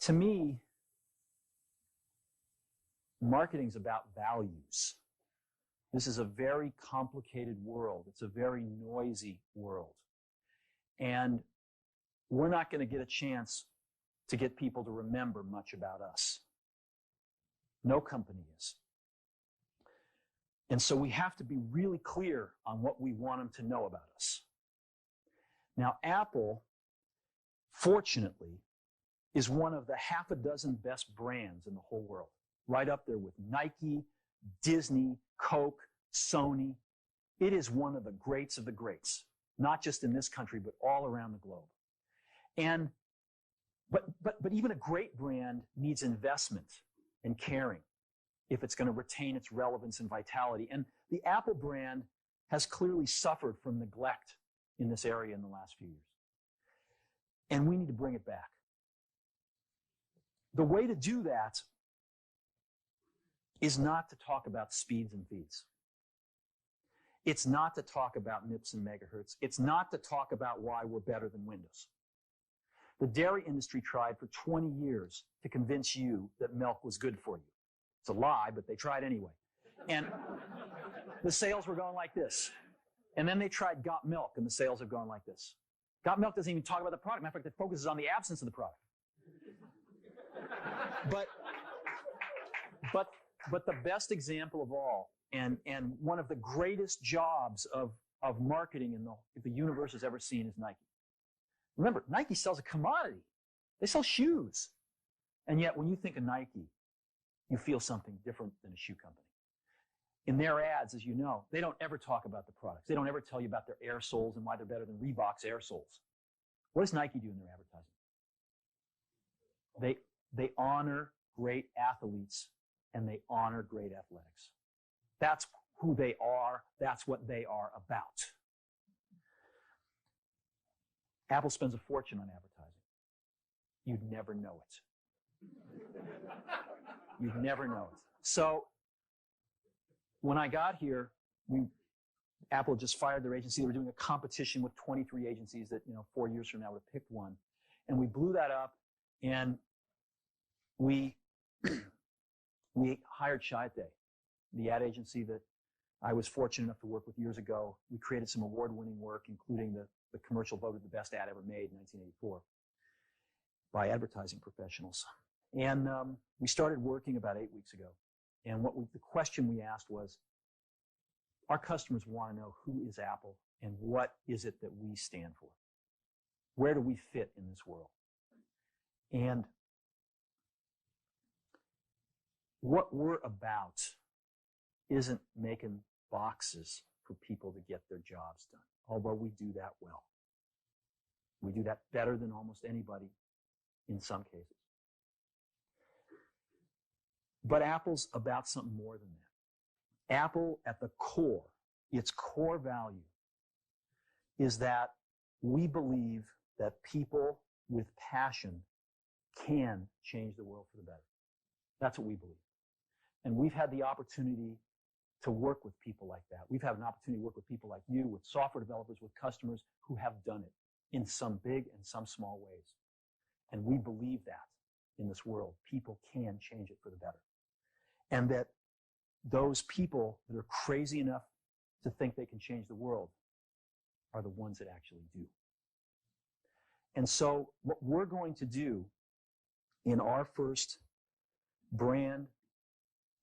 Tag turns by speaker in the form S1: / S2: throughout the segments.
S1: To me, marketing's about values. This is a very complicated world. It's a very noisy world. And we're not going to get a chance to get people to remember much about us. No company is. And so we have to be really clear on what we want them to know about us. Now, Apple, fortunately, is one of the half a dozen best brands in the whole world. Right up there with Nike, Disney, Coke, Sony. It is one of the greats of the greats, not just in this country, but all around the globe. And but even a great brand needs investment and caring if it's going to retain its relevance and vitality. And the Apple brand has clearly suffered from neglect in this area in the last few years. And we need to bring it back. The way to do that is not to talk about speeds and feeds. It's not to talk about MIPS and megahertz. It's not to talk about why we're better than Windows. The dairy industry tried for 20 years to convince you that milk was good for you. It's a lie, but they tried anyway. And the sales were going like this. And then they tried Got Milk, and the sales have gone like this. Got Milk doesn't even talk about the product. Matter of fact, it focuses on the absence of the product. But the best example of all, and one of the greatest jobs of marketing the universe has ever seen is Nike. Remember, Nike sells a commodity. They sell shoes. And yet, when you think of Nike, you feel something different than a shoe company. In their ads, as you know, they don't ever talk about the products. They don't ever tell you about their air soles and why they're better than Reebok's air soles. What does Nike do in their advertising? They honor great athletes and they honor great athletics. That's who they are. That's what they are about. Apple spends a fortune on advertising. You'd never know it. You'd never know it. So when I got here, Apple just fired their agency. They were doing a competition with 23 agencies that, 4 years from now would have picked one. And we blew that up, and we hired Chiat/Day, the ad agency that I was fortunate enough to work with years ago. We created some award-winning work, including the commercial voted the best ad ever made in 1984 by advertising professionals. And we started working about 8 weeks ago. And the question we asked was, our customers want to know who is Apple and what is it that we stand for? Where do we fit in this world? And what we're about isn't making boxes for people to get their jobs done, although we do that well. We do that better than almost anybody in some cases. But Apple's about something more than that. Apple, at the core, its core value, is that we believe that people with passion can change the world for the better. That's what we believe. And we've had the opportunity to work with people like that. We've had an opportunity to work with people like you, with software developers, with customers who have done it in some big and some small ways. And we believe that in this world, people can change it for the better. And that those people that are crazy enough to think they can change the world are the ones that actually do. And so what we're going to do in our first brand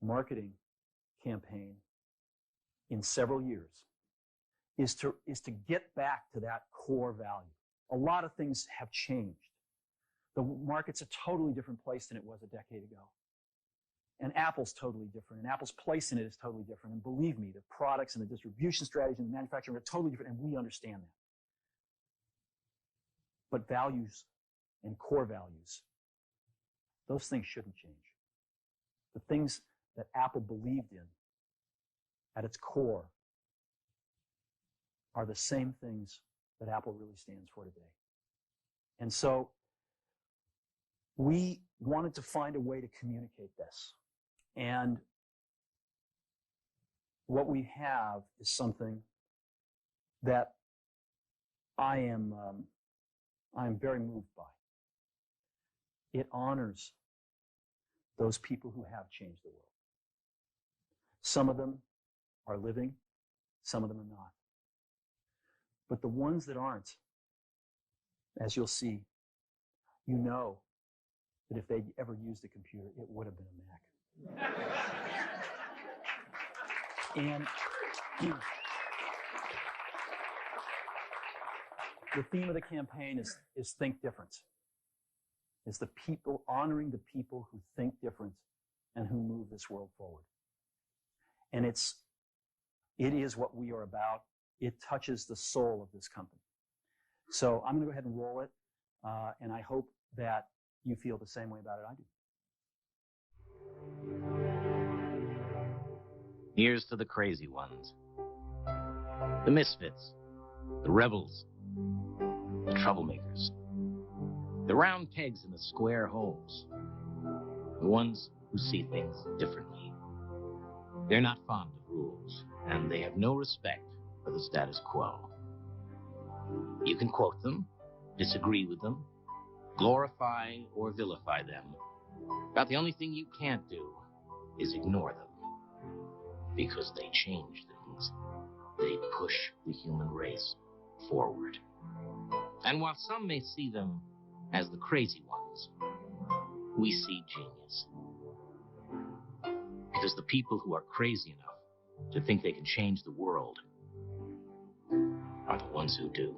S1: marketing campaign in several years is to get back to that core value. A lot of things have changed. The market's a totally different place than it was a decade ago. And Apple's totally different, and Apple's place in it is totally different. And believe me, the products and the distribution strategy and the manufacturing are totally different, and we understand that. But values and core values, those things shouldn't change. The things that Apple believed in at its core are the same things that Apple really stands for today. And so we wanted to find a way to communicate this. And what we have is something that I am very moved by. It honors those people who have changed the world. Some of them are living, some of them are not. But the ones that aren't, as you'll see, you know that if they'd ever used a computer, it would have been a Mac. And the theme of the campaign is Think Different. It's the people, honoring the people who think different and who move this world forward. And it is what we are about. It touches the soul of this company. So I'm going to go ahead and roll it, and I hope that you feel the same way about it I do.
S2: Here's to the crazy ones, the misfits, the rebels, the troublemakers, the round pegs in the square holes, the ones who see things differently. They're not fond of rules, and they have no respect for the status quo. You can quote them, disagree with them, glorify or vilify them, but the only thing you can't do is ignore them. Because they change things. They push the human race forward. And while some may see them as the crazy ones, we see genius. Because the people who are crazy enough to think they can change the world are the ones who do.